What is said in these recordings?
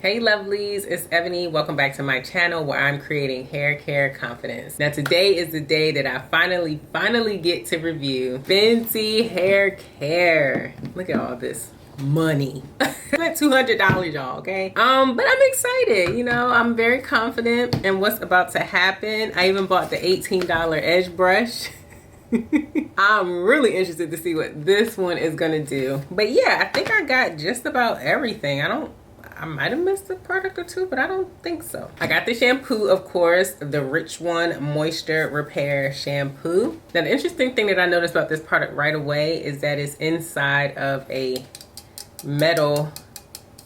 Hey lovelies, it's Ebony. Welcome back to my channel where I'm creating hair care confidence. Now today is the day that I finally get to review Fenty Hair Care. Look at all this money. Spent $200, y'all, okay? But I'm excited, you know, I'm very confident in what's about to happen. I even bought the $18 edge brush. I'm really interested to see what this one is gonna do. But yeah, I think I got just about everything. I might have missed a product or two, but I don't think so. I got the shampoo, of course, the Rich One Moisture Repair Shampoo. Now, the interesting thing that I noticed about this product right away is that it's inside of a metal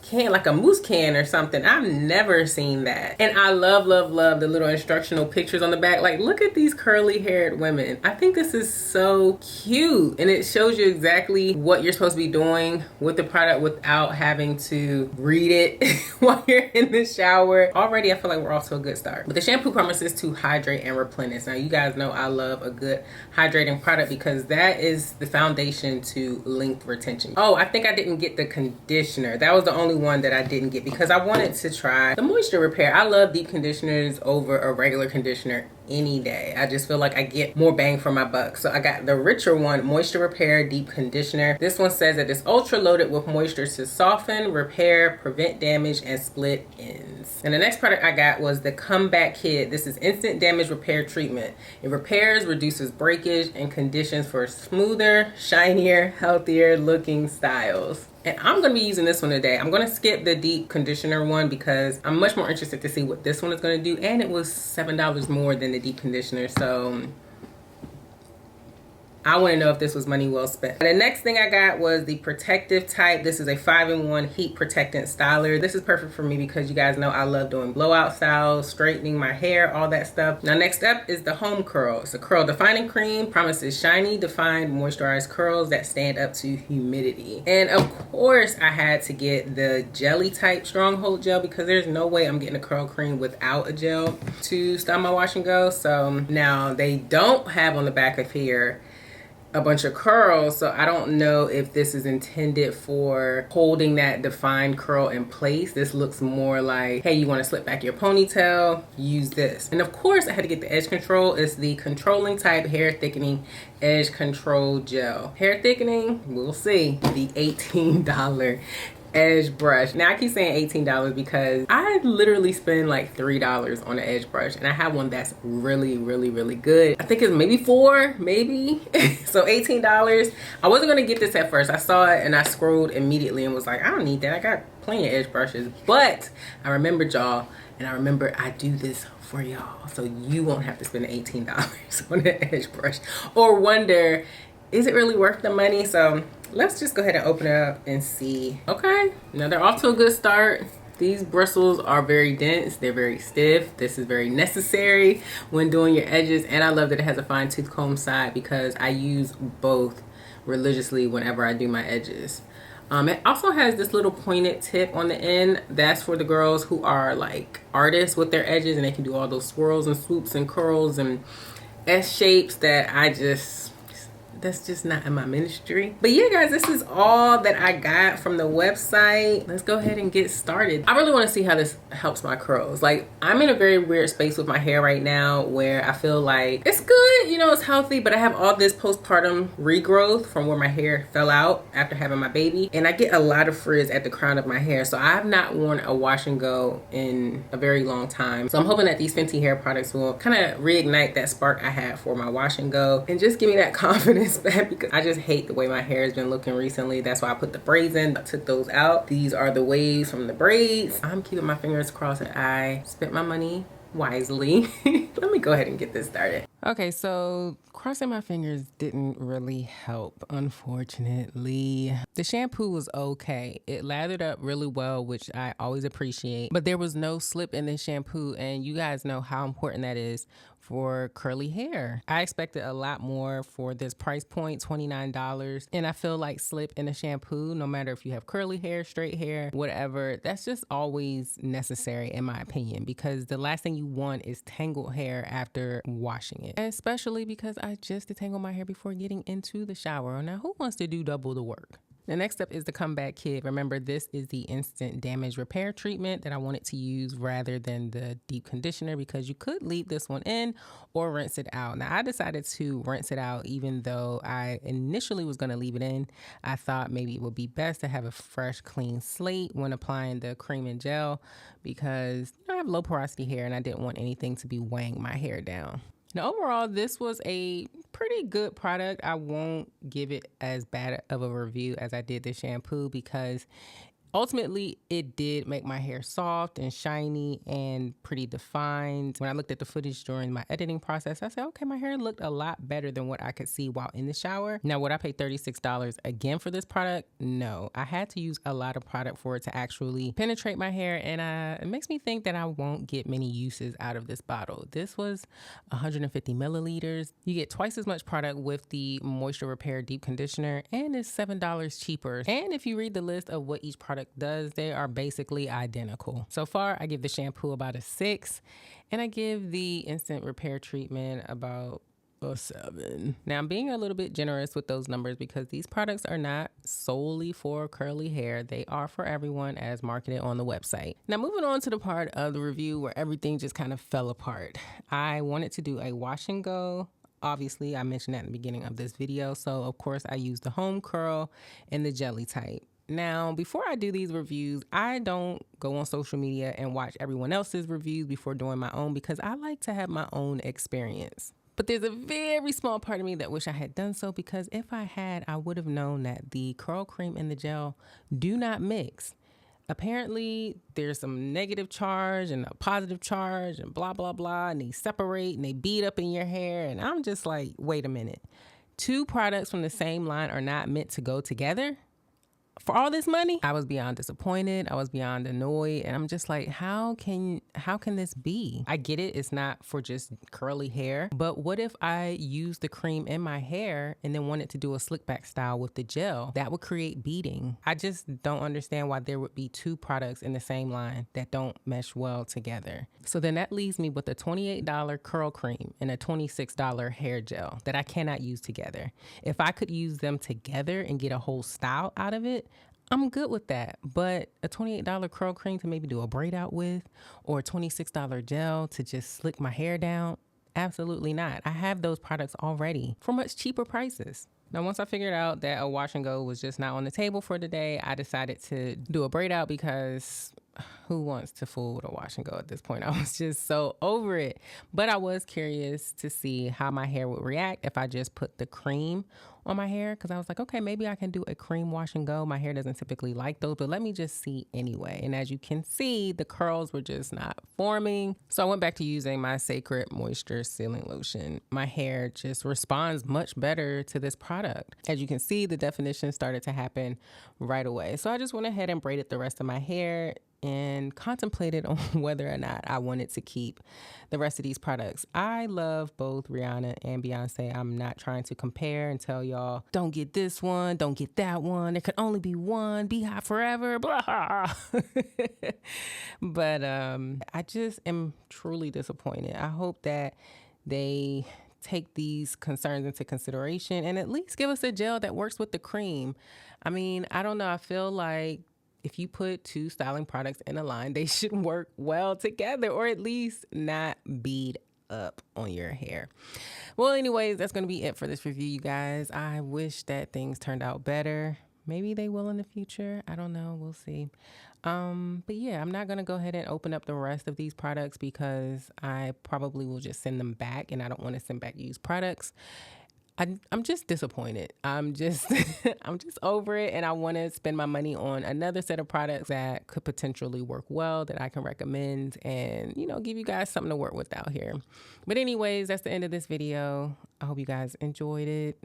can, like a mousse can or something. I've never seen that. And I love the little instructional pictures on the back. Like, look at these curly haired women. I think this is so cute, and it shows you exactly what you're supposed to be doing with the product without having to read it while you're in the shower. Already I feel like we're off to a good start. But the shampoo promises to hydrate and replenish. Now, you guys know I love a good hydrating product because that is the foundation to length retention. Oh, I think I didn't get the conditioner. That was the only one that I didn't get because I wanted to try the moisture repair. I love deep conditioners over a regular conditioner any day. I just feel like I get more bang for my buck. So I got the richer one, Moisture Repair Deep Conditioner. This one says that it's ultra loaded with moisture to soften, repair, prevent damage, and split ends. And the next product I got was the Comeback Kit. This is instant damage repair treatment. It repairs, reduces breakage, and conditions for smoother, shinier, healthier looking styles. And I'm going to be using this one today. I'm going to skip the deep conditioner one because I'm much more interested to see what this one is going to do. And it was $7 more than the deep conditioner. So I want to know if this was money well spent. The next thing I got was the protective type. This is a 5-in-1 heat protectant styler. This is perfect for me because you guys know I love doing blowout styles, straightening my hair, all that stuff. Now next up is the Homecurl. It's a curl defining cream. Promises shiny, defined, moisturized curls that stand up to humidity. And of course I had to get the jelly type stronghold gel because there's no way I'm getting a curl cream without a gel to style my wash and go. So now they don't have on the back of here a bunch of curls, so I don't know if this is intended for holding that defined curl in place. This looks more like, hey, you want to slip back your ponytail, use this. And of course I had to get the edge control. It's the controlling type hair thickening edge control gel. Hair thickening, we'll see. The $18 edge brush. Now I keep saying $18 because I literally spend like $3 on an edge brush, and I have one that's really good. I think it's maybe $4, maybe. So $18. I wasn't gonna get this at first. I saw it and I scrolled immediately and was like, I don't need that. I got plenty of edge brushes. But I remembered y'all, and I remember I do this for y'all, so you won't have to spend $18 on an edge brush or wonder, is it really worth the money? So let's just go ahead and open it up and see. Okay, now they're off to a good start. These bristles are very dense, they're very stiff. This is very necessary when doing your edges, and I love that it has a fine tooth comb side because I use both religiously whenever I do my edges. It also has this little pointed tip on the end. That's for the girls who are like artists with their edges, and they can do all those swirls and swoops and curls and S shapes that that's just not in my ministry. But yeah, guys, this is all that I got from the website. Let's go ahead and get started. I really want to see how this helps my curls. Like, I'm in a very weird space with my hair right now where I feel like it's good, you know, it's healthy, but I have all this postpartum regrowth from where my hair fell out after having my baby, and I get a lot of frizz at the crown of my hair. So I have not worn a wash and go in a very long time. So I'm hoping that these Fenty hair products will kind of reignite that spark I had for my wash and go and just give me that confidence back, because I just hate the way my hair has been looking recently. That's why I put the braids in. I took those out. These are the waves from the braids. I'm keeping my fingers crossed that I spent my money wisely. Let me go ahead and get this started. Okay, so crossing my fingers didn't really help, unfortunately. The shampoo was okay. It lathered up really well, which I always appreciate, but there was no slip in the shampoo, and you guys know how important that is for curly hair. I expected a lot more for this price point, $29, and I feel like slip in a shampoo, no matter if you have curly hair, straight hair, whatever, that's just always necessary in my opinion, because the last thing you want is tangled hair after washing it, especially because I just detangled my hair before getting into the shower. Now, who wants to do double the work? The next step is the comeback kit. Remember, this is the instant damage repair treatment that I wanted to use rather than the deep conditioner, because you could leave this one in or rinse it out. Now, I decided to rinse it out, even though I initially was going to leave it in. I thought maybe it would be best to have a fresh, clean slate when applying the cream and gel, because I have low porosity hair and I didn't want anything to be weighing my hair down. Now, overall, this was a pretty good product. I won't give it as bad of a review as I did the shampoo, because ultimately, it did make my hair soft and shiny and pretty defined. When I looked at the footage during my editing process, I said, okay, my hair looked a lot better than what I could see while in the shower. Now, would I pay $36 again for this product? No. I had to use a lot of product for it to actually penetrate my hair, and it makes me think that I won't get many uses out of this bottle. This was 150 milliliters. You get twice as much product with the Moisture Repair Deep Conditioner, and it's $7 cheaper. And if you read the list of what each product does, they are basically identical. So far, I give the shampoo about a 6, and I give the instant repair treatment about a 7. Now, I'm being a little bit generous with those numbers because these products are not solely for curly hair. They are for everyone as marketed on the website. Now, moving on to the part of the review where everything just kind of fell apart. I wanted to do a wash and go. Obviously, I mentioned that in the beginning of this video. So, of course, I used the Homecurl and the jelly type. Now, before I do these reviews, I don't go on social media and watch everyone else's reviews before doing my own, because I like to have my own experience. But there's a very small part of me that wish I had done so, because if I had, I would have known that the curl cream and the gel do not mix. Apparently, there's some negative charge and a positive charge and blah, blah, blah, and they separate and they bead up in your hair. And I'm just like, wait a minute. 2 products from the same line are not meant to go together? For all this money? I was beyond disappointed. I was beyond annoyed. And I'm just like, how can this be? I get it. It's not for just curly hair. But what if I use the cream in my hair and then wanted to do a slick back style with the gel? That would create beading. I just don't understand why there would be 2 products in the same line that don't mesh well together. So then that leaves me with a $28 curl cream and a $26 hair gel that I cannot use together. If I could use them together and get a whole style out of it, I'm good with that. But a $28 curl cream to maybe do a braid out with, or a $26 gel to just slick my hair down, absolutely not. I have those products already for much cheaper prices. Now, once I figured out that a wash and go was just not on the table for today, I decided to do a braid out, because who wants to fool with a wash and go at this point? I was just so over it. But I was curious to see how my hair would react if I just put the cream on my hair, because I was like, okay, maybe I can do a cream wash and go. My hair doesn't typically like those, but let me just see anyway. And as you can see, the curls were just not forming. So I went back to using my Sacred Moisture Sealing Lotion. My hair just responds much better to this product. As you can see, the definition started to happen right away. So I just went ahead and braided the rest of my hair and contemplated on whether or not I wanted to keep the rest of these products. I love both Rihanna and Beyonce. I'm not trying to compare and tell y'all, don't get this one, don't get that one. There could only be one, be hot forever, blah. But I just am truly disappointed. I hope that they take these concerns into consideration and at least give us a gel that works with the cream. I mean, I don't know. I feel like if you put 2 styling products in a line, they should work well together, or at least not bead up on your hair. Well, anyways, that's going to be it for this review, you guys. I wish that things turned out better. Maybe they will in the future. I don't know. We'll see. But yeah, I'm not going to go ahead and open up the rest of these products, because I probably will just send them back, and I don't want to send back used products. I'm just disappointed. I'm just over it, and I want to spend my money on another set of products that could potentially work well, that I can recommend, and, you know, give you guys something to work with out here. But anyways, that's the end of this video. I hope you guys enjoyed it.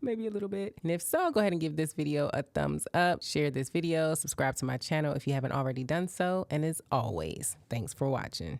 Maybe a little bit. And if so, go ahead and give this video a thumbs up, share this video, subscribe to my channel if you haven't already done so. And as always, thanks for watching.